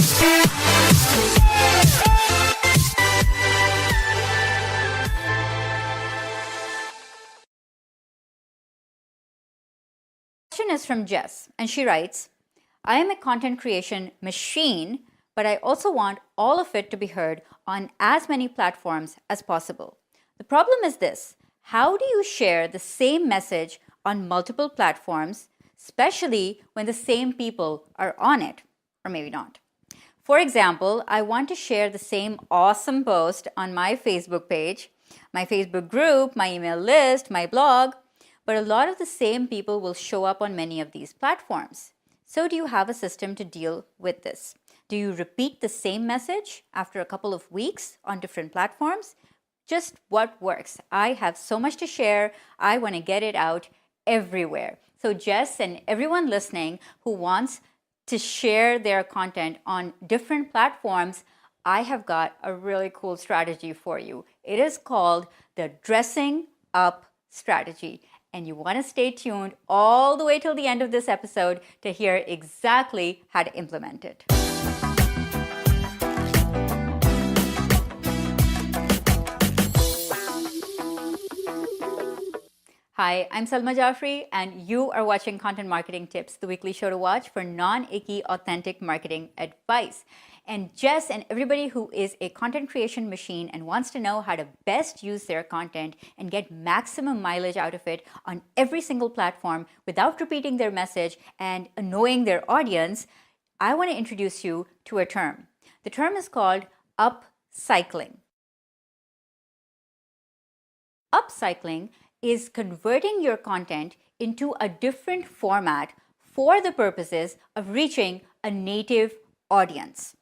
Question is from Jess, and she writes, I am a content creation machine, but I also want all of it to be heard on as many platforms as possible. The problem is this: how do you share the same message on multiple platforms, especially when the same people are on it, or maybe not? For example, I want to share the same awesome post on my Facebook page, my Facebook group, my email list, my blog, but a lot of the same people will show up on many of these platforms. So do you have a system to deal with this? Do you repeat the same message after a couple of weeks on different platforms? Just what works? I have so much to share. I want to get it out everywhere. So Jess and everyone listening who wants to share their content on different platforms, I have got a really cool strategy for you. It is called the dressing up strategy. And you want to stay tuned all the way till the end of this episode to hear exactly how to implement it. Hi, I'm Salma Jaffrey, and you are watching Content Marketing Tips, the weekly show to watch for non-icky, authentic marketing advice. And Jess and everybody who is a content creation machine and wants to know how to best use their content and get maximum mileage out of it on every single platform without repeating their message and annoying their audience, I want to introduce you to a term. The term is called upcycling. Upcycling is converting your content into a different format for the purposes of reaching a native audience.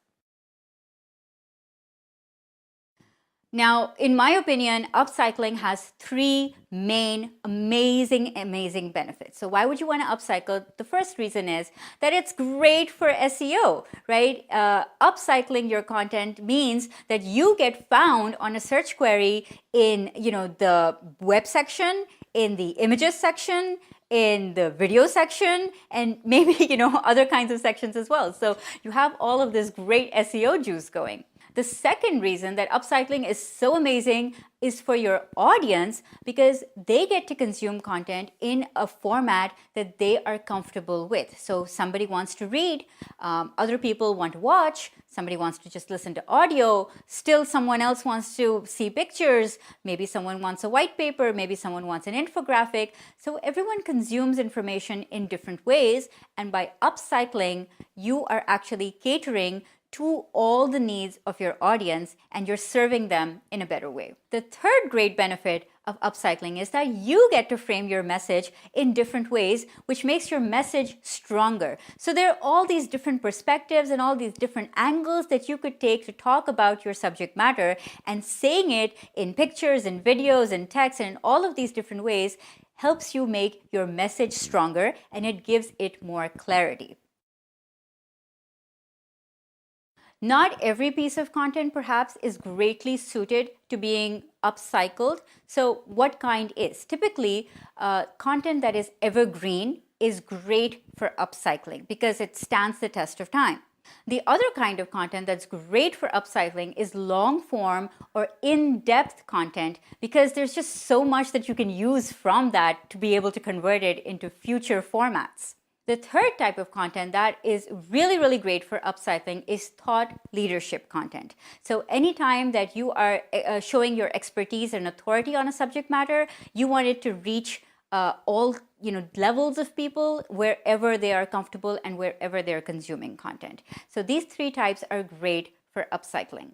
Now, in my opinion, upcycling has three main amazing benefits. So why would you want to upcycle? The first reason is that it's great for SEO, right? Upcycling your content means that you get found on a search query in, the web section, in the images section, in the video section, and maybe, other kinds of sections as well. So you have all of this great SEO juice going. The second reason that upcycling is so amazing is for your audience, because they get to consume content in a format that they are comfortable with. So somebody wants to read, other people want to watch, somebody wants to just listen to audio, still someone else wants to see pictures, maybe someone wants a white paper, maybe someone wants an infographic. So everyone consumes information in different ways, and by upcycling, you are actually catering to all the needs of your audience, and you're serving them in a better way. The third great benefit of upcycling is that you get to frame your message in different ways, which makes your message stronger. So there are all these different perspectives and all these different angles that you could take to talk about your subject matter, and saying it in pictures and videos and text and in all of these different ways helps you make your message stronger, and it gives it more clarity. Not every piece of content perhaps is greatly suited to being upcycled. So what kind is? Typically, content that is evergreen is great for upcycling because it stands the test of time. The other kind of content that's great for upcycling is long form or in-depth content, because there's just so much that you can use from that to be able to convert it into future formats. The third type of content that is really great for upcycling is thought leadership content. So anytime that you are showing your expertise and authority on a subject matter, you want it to reach all levels of people wherever they are comfortable and wherever they're consuming content. So these three types are great for upcycling.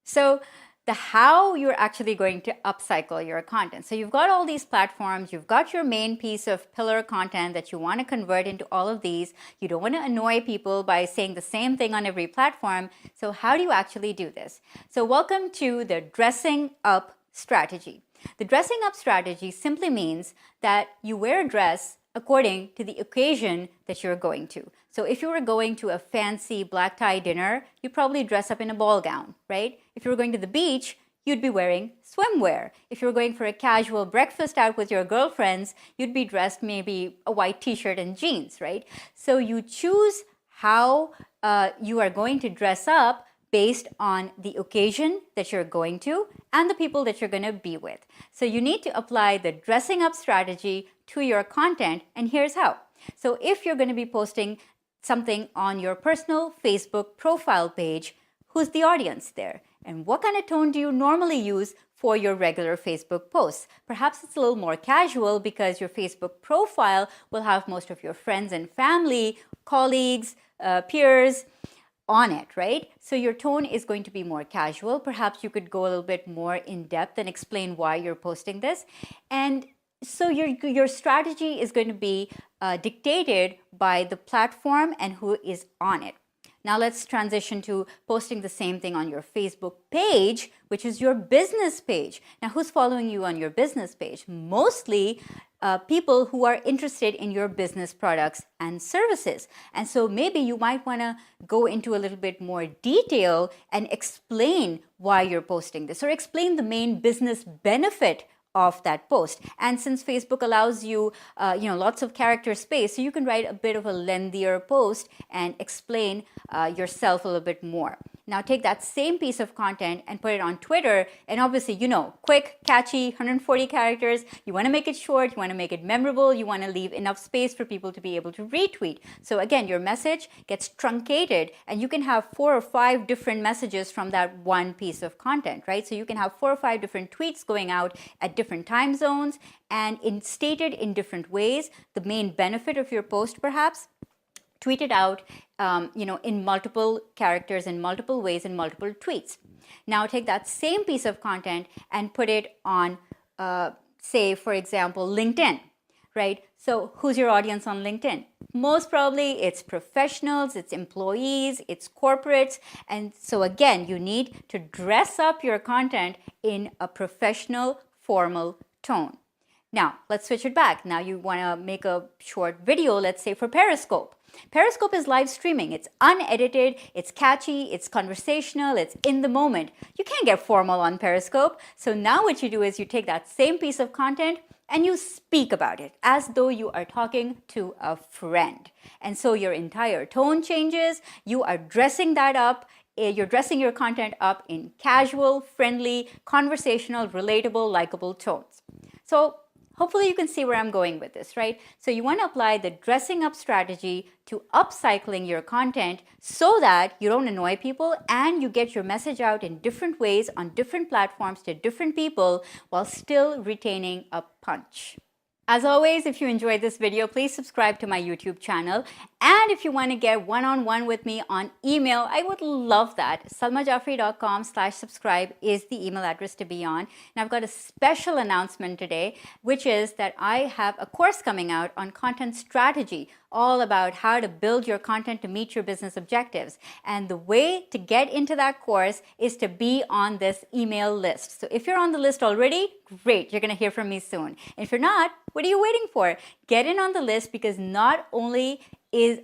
So the how you're actually going to upcycle your content. So you've got all these platforms, you've got your main piece of pillar content that you want to convert into all of these. You don't want to annoy people by saying the same thing on every platform. So how do you actually do this? So welcome to the dressing up strategy. The dressing up strategy simply means that you wear a dress according to the occasion that you're going to. So if you were going to a fancy black tie dinner, you probably dress up in a ball gown, right? If you were going to the beach, you'd be wearing swimwear. If you're going for a casual breakfast out with your girlfriends, you'd be dressed maybe a white t-shirt and jeans, right? So you choose how you are going to dress up based on the occasion that you're going to and the people that you're going to be with. So you need to apply the dressing up strategy to your content, and here's how. So if you're going to be posting something on your personal Facebook profile page, who's the audience there? And what kind of tone do you normally use for your regular Facebook posts? Perhaps it's a little more casual because your Facebook profile will have most of your friends and family, colleagues, peers on it, right? So your tone is going to be more casual. Perhaps you could go a little bit more in depth and explain why you're posting this. And so your strategy is going to be dictated by the platform and who is on it. Now let's transition to posting the same thing on your Facebook page, which is your business page. Now, who's following you on your business page? Mostly people who are interested in your business products and services. And so maybe you might want to go into a little bit more detail and explain why you're posting this, or explain the main business benefit of that post. And since Facebook allows you, lots of character space, so you can write a bit of a lengthier post and explain yourself a little bit more. Now take that same piece of content and put it on Twitter, and obviously, quick, catchy, 140 characters. You want to make it short, you want to make it memorable, you want to leave enough space for people to be able to retweet. So again, your message gets truncated, and you can have 4 or 5 different messages from that one piece of content, right? So you can have 4 or 5 different tweets going out at different time zones and stated in different ways. The main benefit of your post, perhaps, tweet it out, in multiple characters, in multiple ways, in multiple tweets. Now take that same piece of content and put it on, say, for example, LinkedIn, right? So who's your audience on LinkedIn? Most probably it's professionals, it's employees, it's corporates. And so again, you need to dress up your content in a professional, formal tone. Now, let's switch it back. Now you want to make a short video, let's say for Periscope. Periscope is live streaming. It's unedited, it's catchy, it's conversational, it's in the moment. You can't get formal on Periscope. So now what you do is you take that same piece of content and you speak about it as though you are talking to a friend. And so your entire tone changes. You are dressing that up. You're dressing your content up in casual, friendly, conversational, relatable, likable tones. So hopefully you can see where I'm going with this, right? So you want to apply the dressing up strategy to upcycling your content so that you don't annoy people and you get your message out in different ways on different platforms to different people while still retaining a punch. As always, if you enjoyed this video, please subscribe to my YouTube channel. And if you want to get one-on-one with me on email, I would love that. salmajaffrey.com/subscribe is the email address to be on. And I've got a special announcement today, which is that I have a course coming out on content strategy, all about how to build your content to meet your business objectives. And the way to get into that course is to be on this email list. So if you're on the list already, great, you're going to hear from me soon. And if you're not, what are you waiting for? Get in on the list, because not only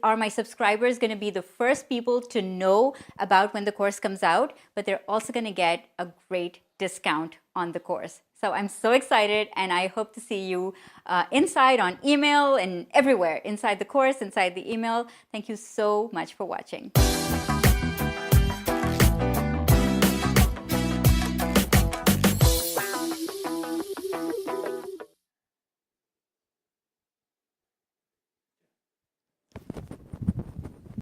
are my subscribers going to be the first people to know about when the course comes out, but they're also going to get a great discount on the course. So I'm so excited, and I hope to see you inside on email and everywhere, inside the course, inside the email. Thank you so much for watching.